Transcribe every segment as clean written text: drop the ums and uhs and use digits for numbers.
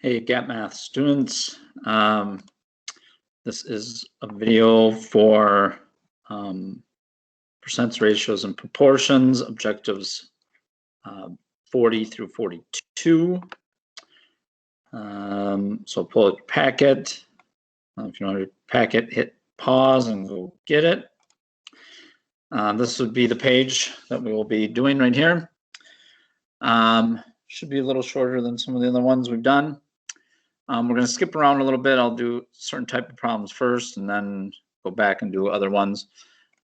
Hey, Gap Math students. This is a video for percents, ratios, and proportions, objectives 40 through 42. So pull out your packet. If you want your packet, hit pause and go get it. This would be the page that we will be doing right here. Should be a little shorter than some of the other ones we've done. We're going to skip around a little bit. I'll do certain type of problems first and then go back and do other ones.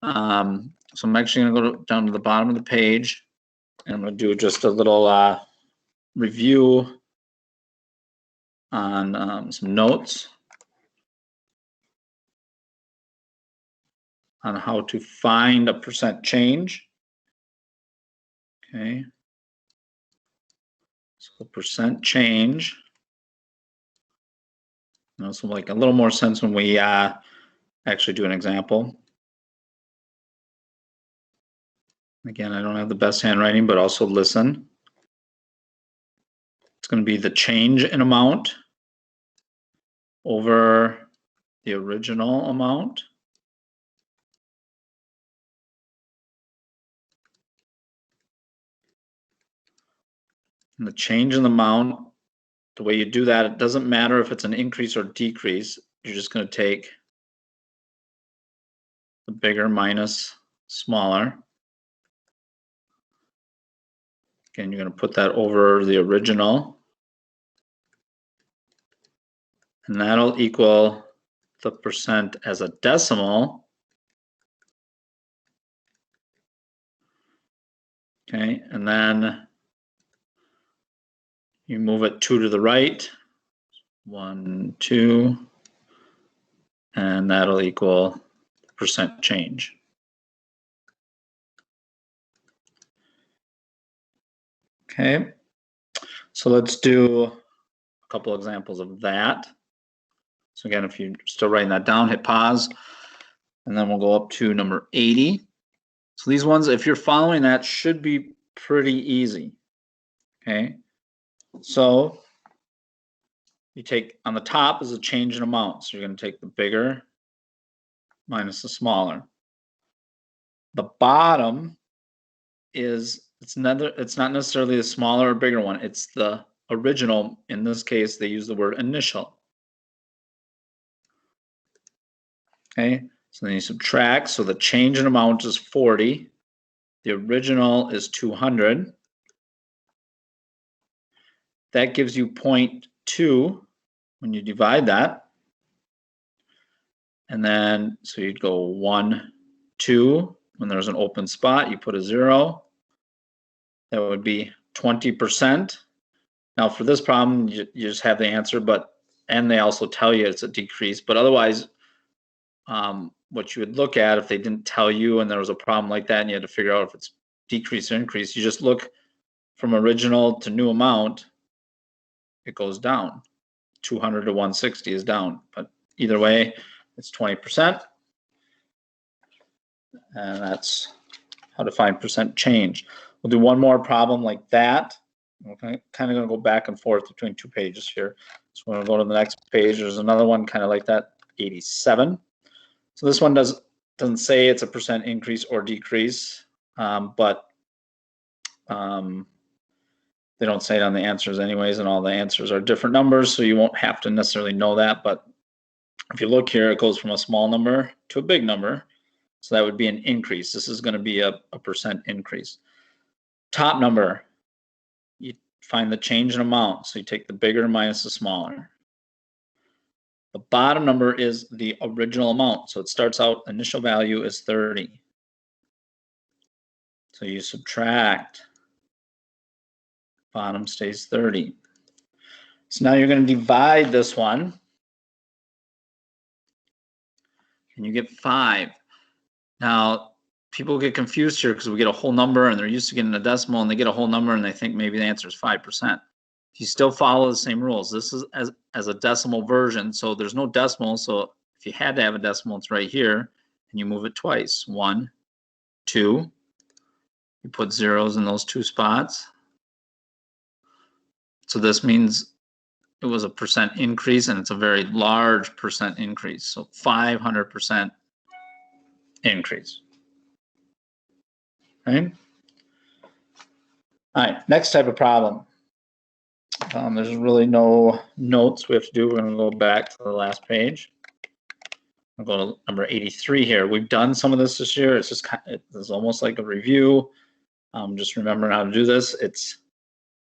So I'm actually going to go down to the bottom of the page and I'm going to do just a little review on some notes on how to find a percent change. Okay. So percent change. So like a little more sense when we actually do an example. Again, I don't have the best handwriting, but also listen. It's going to be the change in amount over the original amount. And the change in the amount, the way you do that, it doesn't matter if it's an increase or decrease. You're just going to take the bigger minus smaller. Again, you're going to put that over the original. And that'll equal the percent as a decimal. Okay, and then you move it 2 to the right. 1, 2. And that'll equal percent change. Okay, so let's do a couple examples of that. So again, if you're still writing that down, hit pause, and then we'll go up to number 80. So these ones, if you're following that, should be pretty easy. Okay, so you take, on the top is a change in amount. So you're going to take the bigger minus the smaller. The bottom is, it's not necessarily the smaller or bigger one. It's the original. In this case, they use the word initial. Okay, so then you subtract. So the change in amount is 40. The original is 200. That gives you 0.2 when you divide that. And then, so you'd go 1, 2. When there's an open spot, you put a 0. That would be 20%. Now for this problem, you just have the answer, and they also tell you it's a decrease. But otherwise, what you would look at if they didn't tell you and there was a problem like that and you had to figure out if it's decrease or increase, you just look from original to new amount, it goes down. 200 to 160 is down. But either way, it's 20%. And that's how to find percent change. We'll do one more problem like that. Okay, kind of going to go back and forth between 2 pages here. So we're going to go to the next page. There's another one kind of like that, 87. So this one doesn't say it's a percent increase or decrease, but they don't say it on the answers anyways, and all the answers are different numbers, so you won't have to necessarily know that. But if you look here, it goes from a small number to a big number. So that would be an increase. This is going to be a percent increase. Top number, you find the change in amount. So you take the bigger minus the smaller. The bottom number is the original amount. So it starts out, initial value is 30. So you subtract, bottom stays 30. So now you're going to divide this one. And you get 5. Now, people get confused here because we get a whole number and they're used to getting a decimal and they get a whole number and they think maybe the answer is 5%. You still follow the same rules. This is as a decimal version, so there's no decimal. So if you had to have a decimal, it's right here, and you move it twice. 1, 2. You put zeros in those 2 spots. So this means it was a percent increase, and it's a very large percent increase. So 500% increase. Right? All right, next type of problem. There's really no notes we have to do. We're going to go back to the last page. I'll go to number 83 here. We've done some of this year. It's just it's almost like a review. Just remembering how to do this. It's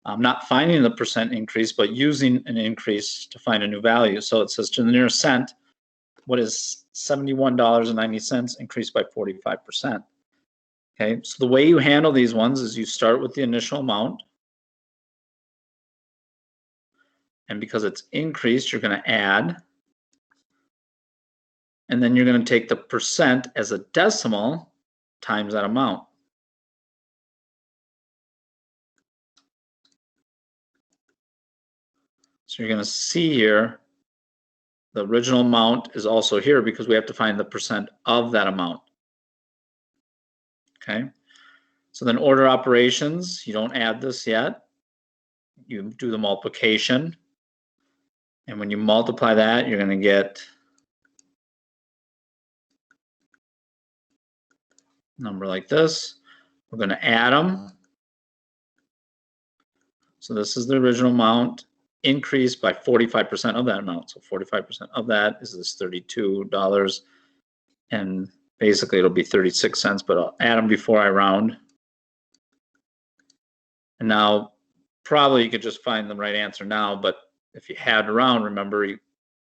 not finding the percent increase, but using an increase to find a new value. So it says to the nearest cent, what is $71.90 increased by 45%? Okay, so the way you handle these ones is you start with the initial amount. And because it's increased, you're going to add. And then you're going to take the percent as a decimal times that amount. So you're going to see here, the original amount is also here because we have to find the percent of that amount. Okay, so then order operations, you don't add this yet. You do the multiplication. And when you multiply that, you're going to get a number like this. We're going to add them. So this is the original amount increased by 45% of that amount. So 45% of that is this $32. And basically it'll be 36 cents, but I'll add them before I round. And now probably you could just find the right answer now, but if you had to round, remember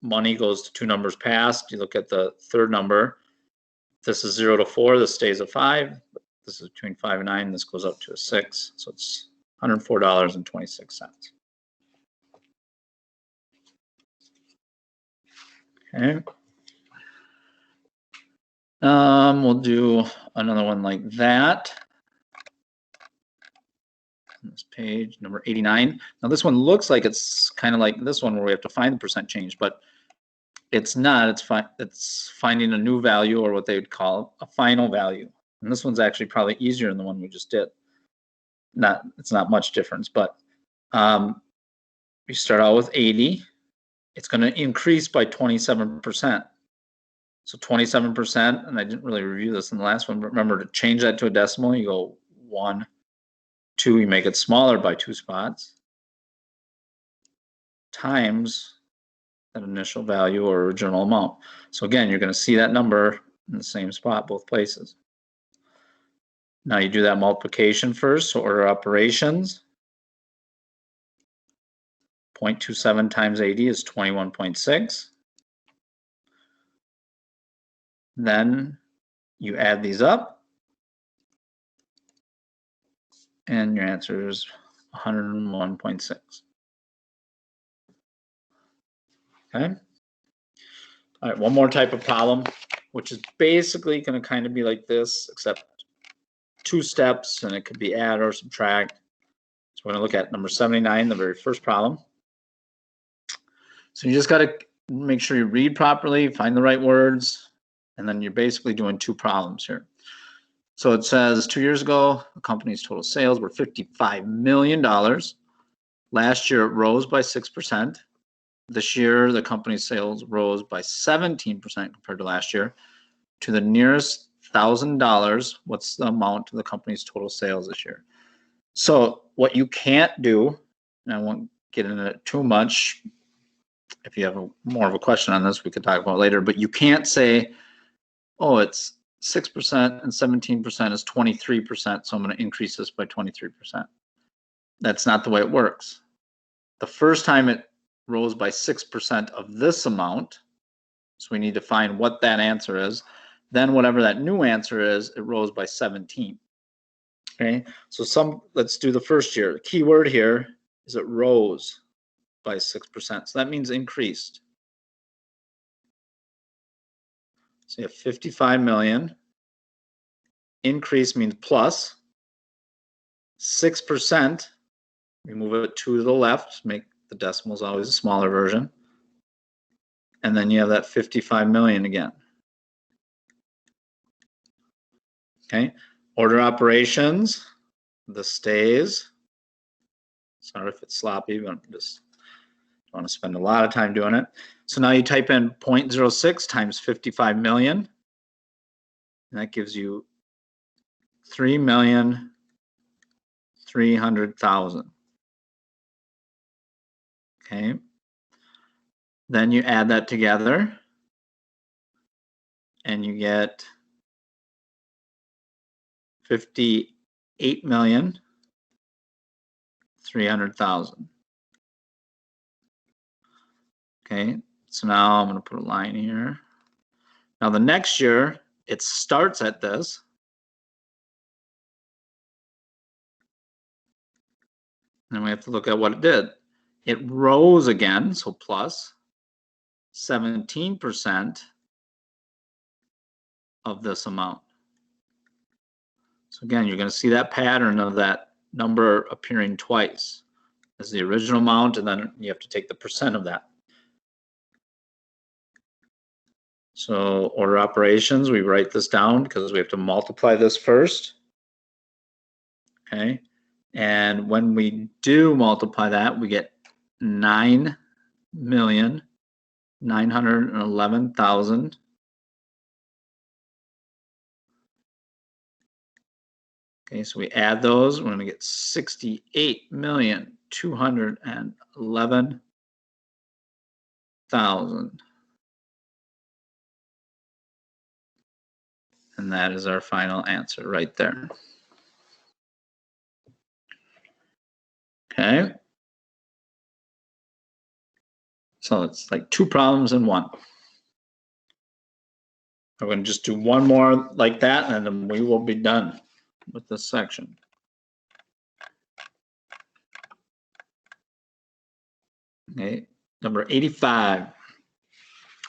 money goes to two numbers past. You look at the third number. This is 0 to 4, this stays a 5. This is between 5 and 9, this goes up to a 6. So it's $104.26. Okay. We'll do another one like that. On this page, number 89. Now this one looks like it's kind of like this one where we have to find the percent change, but it's not. It's finding a new value, or what they would call a final value. And this one's actually probably easier than the one we just did. It's not much difference, but we start out with 80. It's going to increase by 27%. So 27%, and I didn't really review this in the last one, but remember to change that to a decimal, you go 1, 2, you make it smaller by 2 spots, times that initial value or original amount. So again, you're going to see that number in the same spot both places. Now you do that multiplication first, so order operations. 0.27 times 80 is 21.6. Then you add these up, and your answer is 101.6. Okay. All right, one more type of problem, which is basically going to kind of be like this, except 2 steps, and it could be add or subtract. So we're going to look at number 79, the very first problem. So you just got to make sure you read properly, find the right words, and then you're basically doing 2 problems here. So it says 2 years ago, the company's total sales were $55 million. Last year, it rose by 6%. This year, the company's sales rose by 17% compared to last year. To the nearest $1,000, what's the amount of the company's total sales this year? So what you can't do, and I won't get into it too much. If you have more of a question on this, we could talk about it later, but you can't say, oh, it's 6% and 17% is 23%, so I'm going to increase this by 23%. That's not the way it works. The first time it rose by 6% of this amount, so we need to find what that answer is. Then whatever that new answer is, it rose by 17. Okay, so let's do the first year. The key word here is it rose by 6%. So that means increased. So you have 55 million. Increase means plus. 6%, we move it to the left, make the decimals always a smaller version. And then you have that 55 million again. Okay, order operations, the stays. Sorry if it's sloppy, but just want to spend a lot of time doing it. So now you type in 0.06 times 55 million, and that gives you 3,300,000. Okay. Then you add that together, and you get 58,300,000. Okay, so now I'm going to put a line here. Now the next year, it starts at this. And we have to look at what it did. It rose again, so plus 17% of this amount. So again, you're going to see that pattern of that number appearing twice as the original amount, and then you have to take the percent of that. So order operations, we write this down because we have to multiply this first. Okay, and when we do multiply that, we get 9,911,000. Okay, so we add those, we're going to get 68,211,000. And that is our final answer right there. Okay. So it's like 2 problems in 1. We're going to just do one more like that, and then we will be done with this section. Okay, number 85.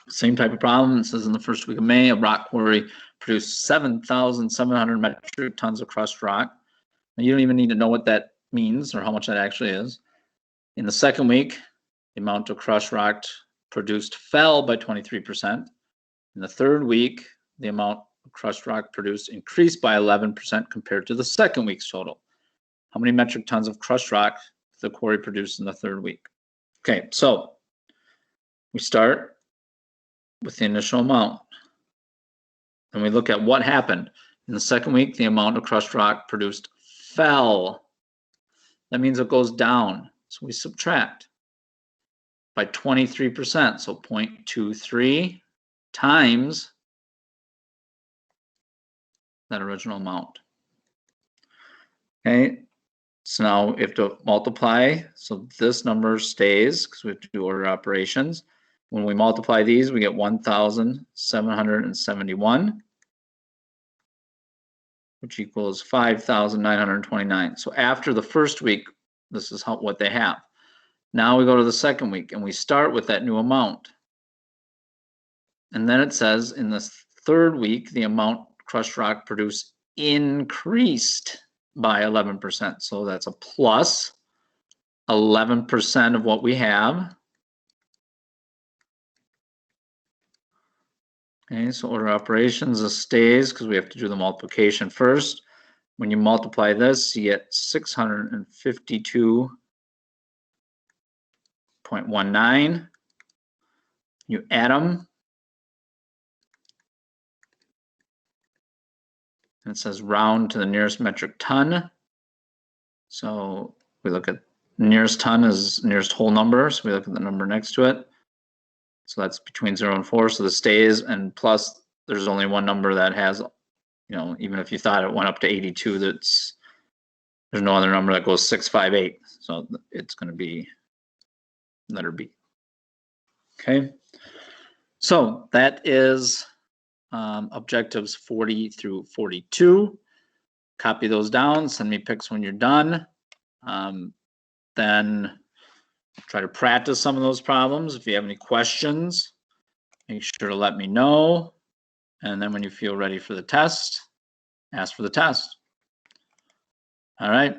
Same type of problem. It says in the first week of May, a rock quarry produced 7,700 metric tons of crushed rock. Now, you don't even need to know what that means or how much that actually is. In the second week, the amount of crushed rock produced fell by 23%. In the third week, the amount of crushed rock produced increased by 11% compared to the second week's total. How many metric tons of crushed rock did the quarry produce in the third week? Okay, so we start with the initial amount. And we look at what happened. In the second week, the amount of crushed rock produced fell. That means it goes down. So we subtract by 23%. So 0.23 times that original amount. Okay, so now we have to multiply. So this number stays because we have to do order operations. When we multiply these, we get 1,771, which equals 5,929. So after the first week, this is what they have. Now we go to the second week, and we start with that new amount. And then it says in the third week, the amount crushed rock produced increased by 11%. So that's a plus 11% of what we have. Okay, so order operations, this stays because we have to do the multiplication first. When you multiply this, you get 652.19. You add them. And it says round to the nearest metric ton. So we look at nearest ton is nearest whole number. So we look at the number next to it. So that's between 0 and 4. So this stays, and plus there's only one number that has, even if you thought it went up to 82, there's no other number that goes 658. So it's going to be letter B. Okay. So that is objectives 40 through 42. Copy those down, send me pics when you're done. Then try to practice some of those problems. If you have any questions, make sure to let me know. And then when you feel ready for the test, ask for the test. All right.